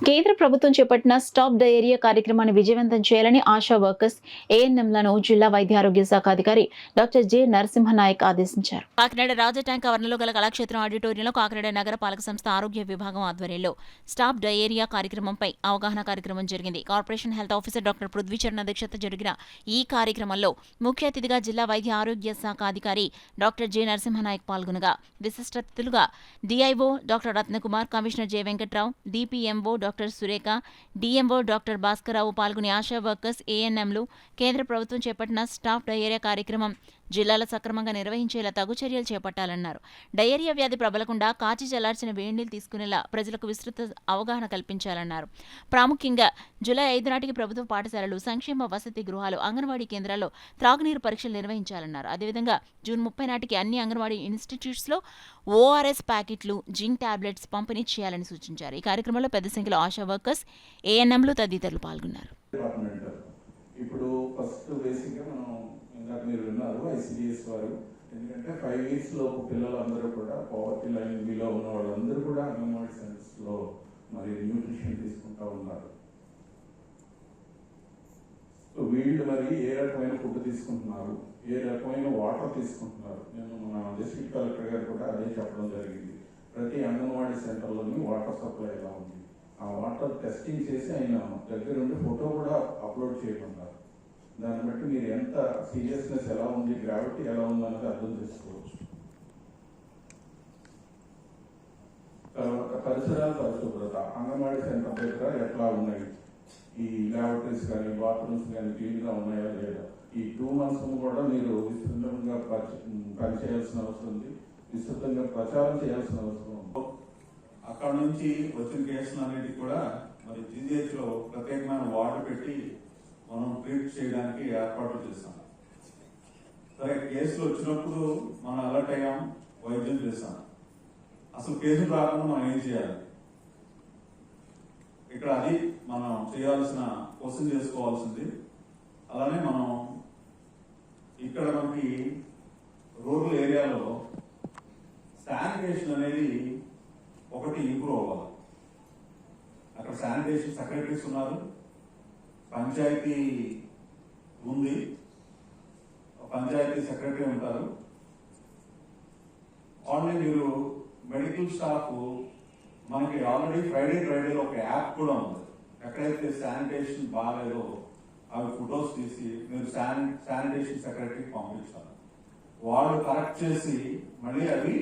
కేంద్ర ప్రభుత్వం చేపట్టిన స్టాప్ డయేరియా కార్యక్రమాన్ని విజయవంతం చేయాలని ఆశా వర్కర్స్ ఏఎన్ఎంలను జిల్లా వైద్య ఆరోగ్య శాఖ అధికారి డాక్టర్ జె నరసింహనాయక్ ఆదేశించారు. కాకినాడ రాజట్యాంక్ ఆవరణలో గల కళాక్షేత్రం ఆడిటోరియంలో కాకినాడ నగర పాలక సంస్థ ఆరోగ్య విభాగం ఆధ్వర్యంలో స్టాప్ డయేరియా కార్యక్రమంపై అవగాహన కార్యక్రమం జరిగింది. Corporation health officer doctor Prithvi Charan అధ్యక్షత జరిగిన ఈ కార్యక్రమంలో ముఖ్య అతిథిగా జిల్లా వైద్య ఆరోగ్య శాఖ అధికారి డాక్టర్ జె నరసింహనాయక్ పాల్గొనగా విశిష్ట అతిథులుగా DIO doctor Ratnakumar, commissioner J Venkatrao, DPMO doctor Surekha, DMO doctor Bhaskararao పాల్గొని ఆశా వర్కర్స్ ఏఎన్ఎంలు కేంద్ర ప్రభుత్వం చేపట్టిన స్టాప్ డయేరియా కార్యక్రమం జిల్లాలో సక్రమంగా నిర్వహించేలా తగు చర్యలు చేపట్టాలన్నారు. డయేరియా వ్యాధి ప్రబలకుండా కాచి చల్లార్చిన వేడినీళ్లు తీసుకునేలా ప్రజలకు విస్తృత అవగాహన కల్పించాలన్నారు. ప్రాముఖ్యంగా జూలై 5 నాటికి ప్రభుత్వ పాఠశాలలు, సంక్షేమ వసతి గృహాలు, అంగన్వాడీ కేంద్రాల్లో త్రాగునీరు పరీక్షలు నిర్వహించాలన్నారు. అదేవిధంగా జూన్ 30 నాటికి అన్ని అంగన్వాడీ ఇన్స్టిట్యూట్స్లో ఓఆర్ఎస్ ప్యాకెట్లు, జింక్ టాబ్లెట్స్ పంపిణీ చేయాలని సూచించారు. ఈ కార్యక్రమంలో పెద్ద సంఖ్యలో ఆశా వర్కర్స్, ఏఎన్ఎంలు తదితరులు పాల్గొన్నారు. ఇప్పుడు ఫస్ట్ బేసిక్గా మనం ఇందాక మీరు విన్నారు ఐసిడిఎస్ వారు, ఎందుకంటే 5 years లోపు పిల్లలందరూ కూడా పవర్టీ లైన్ బిలో ఉన్న వాళ్ళందరూ కూడా అంగన్వాడీ సెంటర్స్లో మరి న్యూట్రిషన్ తీసుకుంటూ ఉన్నారు. సో వీళ్ళు మరి ఏ రకమైన ఫుడ్ తీసుకుంటున్నారు, ఏ రకమైన వాటర్ తీసుకుంటున్నారు, నేను మన డిస్ట్రిక్ట్ కలెక్టర్ గారు కూడా అదే చెప్పడం జరిగింది. ప్రతి అంగన్వాడీ సెంటర్లోని వాటర్ సప్లై ఎలా ఉంది, ఆ వాటర్ టెస్టింగ్ చేసి ఆయన దగ్గరుండి ఫోటో కూడా అప్లోడ్ చేయమన్నారు. దాన్ని బట్టి మీరు ఎంత సీరియస్నెస్ ఎలా ఉంది, గ్రావిటీ ఎలా ఉంది అన్నది అర్థం చేసుకోవచ్చు. తర్వాత పరిసరాల పరిశుభ్రత, అంగన్వాడీ సెంటర్ దగ్గర ఎట్లా ఉన్నాయి, ఈ ల్యాబొరేటరీస్ కానీ బాత్రూమ్స్ కానీ క్లీన్గా ఉన్నాయా లేదా, ఈ 2 months కూడా మీరు విస్తృతంగా పనిచేయాల్సిన అవసరం ఉంది, విస్తృతంగా ప్రచారం చేయాల్సిన అవసరం ఉంది. అక్కడ నుంచి వచ్చిన కేసులు అన్నిటికీ కూడా మరి జీజీహెచ్లో ప్రత్యేకమైన వార్డు పెట్టి మనం ట్రీట్ చేయడానికి ఏర్పాట్లు చేస్తాం. సరే, కేసులు వచ్చినప్పుడు మనం అలర్ట్ అయ్యాం, వైద్యం చేస్తాం. అసలు కేసులు రాకుండా మనం ఏం చేయాలి, ఇక్కడ అది మనం చేయాల్సిన క్వశ్చన్ చేసుకోవాల్సింది. అలానే మనం ఇక్కడ మనకి రూరల్ ఏరియాలో శానిటేషన్ అనేది ఒకటి ఇంప్రూవ్ అవ్వాలి. అక్కడ శానిటేషన్ సెక్రటరీస్ ఉన్నారు, పంచాయతీ ఉంది, పంచాయతీ సెక్రటరీ ఉంటారు. ఓన్లీ మీరు మెడికల్ స్టాఫ్ మనకి ఆల్రెడీ ఫ్రైడేలో ఒక యాప్ కూడా ఉంది. ఎక్కడైతే శానిటేషన్ బాగాలేదో అవి ఫొటోస్ తీసి మీరు శానిటేషన్ సెక్రటరీకి పంపించాలి. వాళ్ళు కరెక్ట్ చేసి మళ్ళీ అవి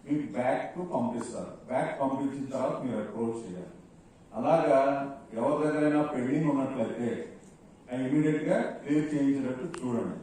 మీకు బ్యాక్ పంపిస్తారు. బ్యాక్ పంపించిన తర్వాత మీరు అప్రోచ్ చేయాలి. అలాగా ఎవరి దగ్గరైనా పెండింగ్ ఉన్నట్లయితే ఇమీడియట్ గా క్లియర్ చేయించినట్టు చూడండి.